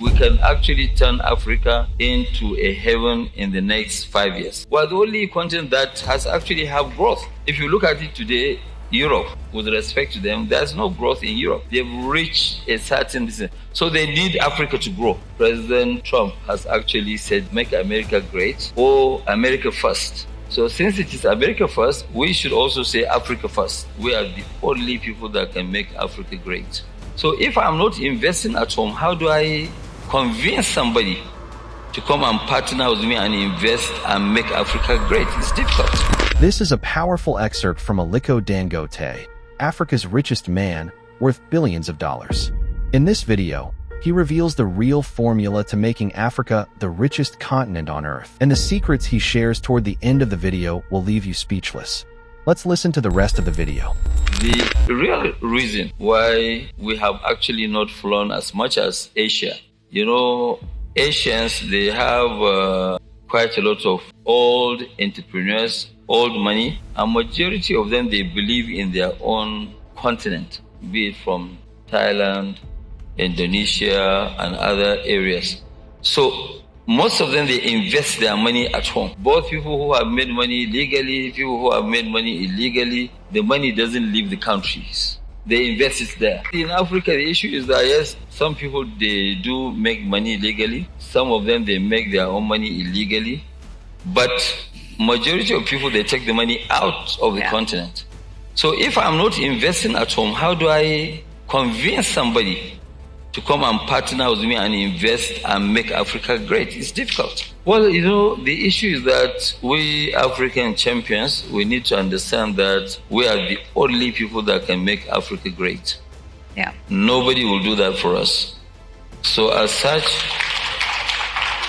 We can actually turn Africa into a heaven in the next 5 years. We're the only continent that has actually have growth. If you look at it today, Europe, with respect to them, there's no growth in Europe. They've reached a certain distance. So they need Africa to grow. President Trump has actually said, make America great or America first. So since it is America first, we should also say Africa first. We are the only people that can make Africa great. So if I'm not investing at home, how do I convince somebody to come and partner with me and invest and make Africa great? It's difficult. This is a powerful excerpt from Aliko Dangote, Africa's richest man, worth billions of dollars. In this video, he reveals the real formula to making Africa the richest continent on Earth, and the secrets he shares toward the end of the video will leave you speechless. Let's listen to the rest of the video. The real reason why we have actually not flown as much as Asia, Asians, they have quite a lot of old entrepreneurs, old money, and majority of them, they believe in their own continent, be it from Thailand, Indonesia, and other areas. So most of them, they invest their money at home. Both people who have made money legally, people who have made money illegally, the money doesn't leave the countries. They invest it there. In Africa, the issue is that, yes, some people, they do make money legally. Some of them, they make their own money illegally. But majority of people, they take the money out of the continent. So if I'm not investing at home, how do I convince somebody to come and partner with me and invest and make Africa great? It's difficult. Well, the issue is that we African champions, we need to understand that we are the only people that can make Africa great. Yeah. Nobody will do that for us. So as such,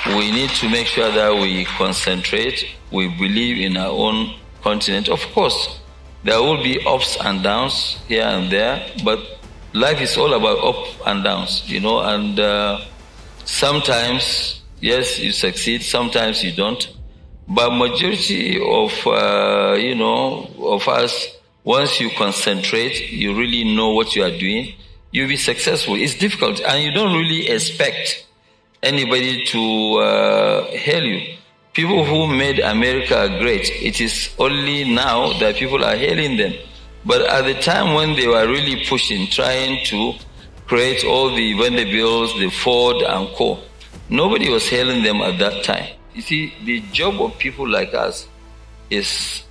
we need to make sure that we concentrate, we believe in our own continent. Of course, there will be ups and downs here and there, but life is all about up and downs, and sometimes, yes, you succeed, sometimes you don't. But majority of, of us, once you concentrate, you really know what you are doing, you'll be successful. It's difficult, and you don't really expect anybody to hail you. People who made America great, it is only now that people are hailing them. But at the time when they were really pushing, trying to create all the Vanderbilts, the Ford and Co., nobody was hailing them at that time. You see, the job of people like us is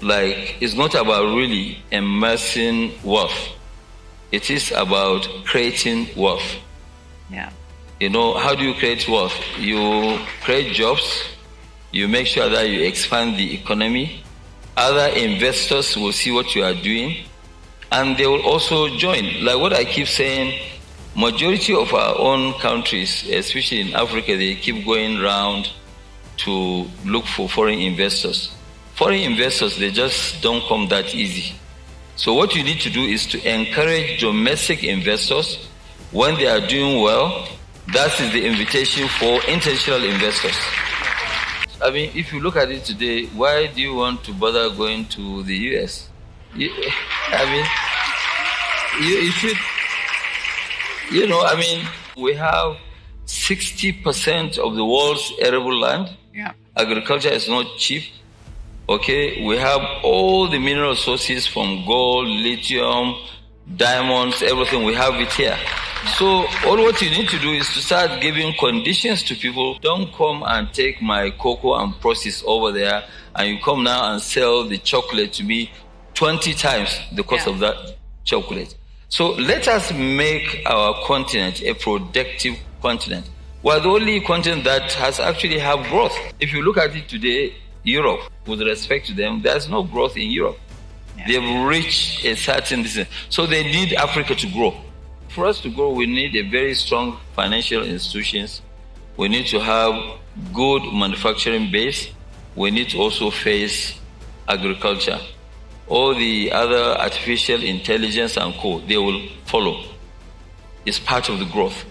not about really amassing wealth. It is about creating wealth. Yeah. How do you create wealth? You create jobs, you make sure that you expand the economy. Other investors will see what you are doing, and they will also join. Like what I keep saying, majority of our own countries, especially in Africa, they keep going around to look for foreign investors. Foreign investors, they just don't come that easy. So what you need to do is to encourage domestic investors. When they are doing well, that is the invitation for international investors. I mean, if you look at it today, why do you want to bother going to the US? We have 60% of the world's arable land. Yeah. Agriculture is not cheap. Okay, we have all the mineral sources from gold, lithium, diamonds, everything. We have it here. So all what you need to do is to start giving conditions to people. Don't come and take my cocoa and process over there, and you come now and sell the chocolate to me 20 times the cost of that chocolate. So let us make our continent a productive continent. We're the only continent that has actually have growth. If you look at it today, Europe, with respect to them, there's no growth in Europe. Yeah. They've reached a certain distance. So they need Africa to grow. For us to grow, we need a very strong financial institutions. We need to have good manufacturing base. We need to also face agriculture. All the other artificial intelligence and co, they will follow. It's part of the growth.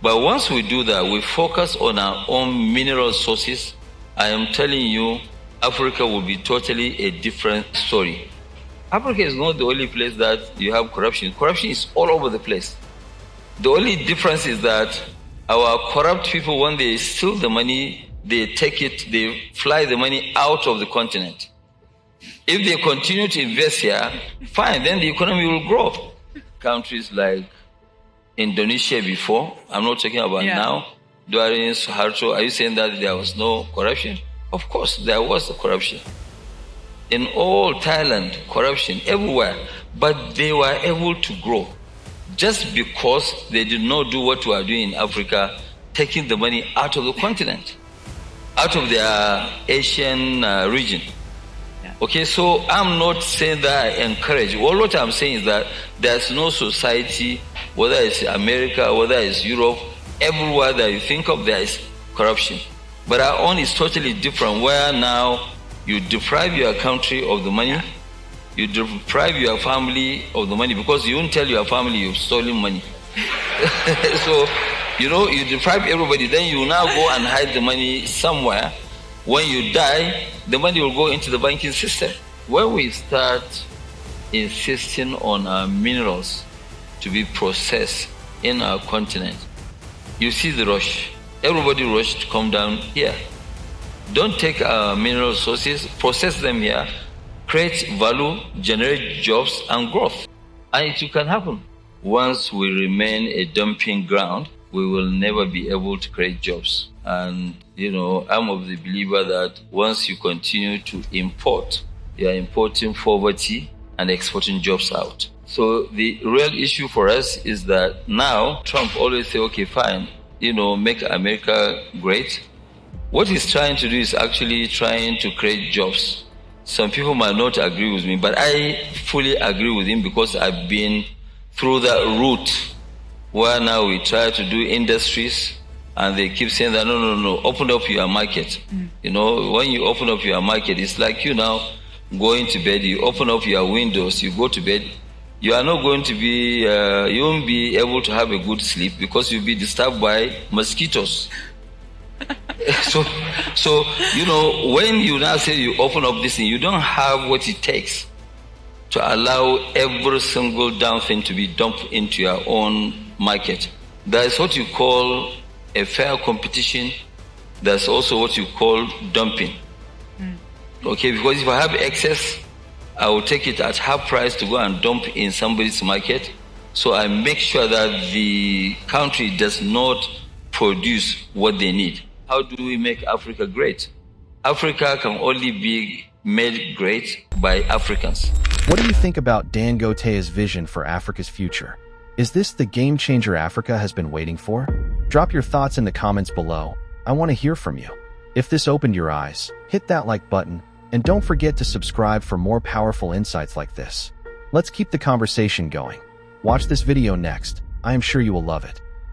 But once we do that, we focus on our own mineral sources. I am telling you, Africa will be totally a different story. Africa is not the only place that you have corruption. Corruption is all over the place. The only difference is that Our corrupt people, when they steal the money, they fly the money out of the continent. If they continue to invest here, fine, then the economy will grow. Countries like Indonesia before, I'm not talking about now, during Suharto, are you saying that there was no corruption? Of course, there was corruption. In all Thailand, corruption everywhere, but they were able to grow just because they did not do what we are doing in Africa, taking the money out of the continent, out of their Asian region. Okay, so I'm not saying that I encourage. All what I'm saying is that there's no society, whether it's America, whether it's Europe, everywhere that you think of, there is corruption. But our own is totally different, where now you deprive your country of the money, you deprive your family of the money, because you won't tell your family you've stolen money. So, you deprive everybody, then you now go and hide the money somewhere. When you die, the money will go into the banking system. When we start insisting on our minerals to be processed in our continent, you see the rush. Everybody rush to come down here. Don't take our mineral sources, process them here, create value, generate jobs and growth. And it can happen. Once we remain a dumping ground, we will never be able to create jobs. And, I'm of the believer that once you continue to import, you are importing poverty and exporting jobs out. So the real issue for us is that now Trump always say, okay, fine, make America great. What he's trying to do is actually trying to create jobs. Some people might not agree with me, but I fully agree with him because I've been through that route where now we try to do industries and they keep saying that, no, open up your market. When you open up your market, it's like you now going to bed, you open up your windows, you go to bed, you are not going to be, you won't be able to have a good sleep because you'll be disturbed by mosquitoes. So, when you now say you open up this thing, you don't have what it takes to allow every single damn thing to be dumped into your own market. That's what you call a fair competition. That's also what you call dumping. Okay, because if I have excess, I will take it at half price to go and dump in somebody's market. So I make sure that the country does not produce what they need. How do we make Africa great? Africa can only be made great by Africans. What do you think about Dangote's vision for Africa's future? Is this the game changer Africa has been waiting for? Drop your thoughts in the comments below. I want to hear from you. If this opened your eyes, hit that like button, and don't forget to subscribe for more powerful insights like this. Let's keep the conversation going. Watch this video next. I am sure you will love it.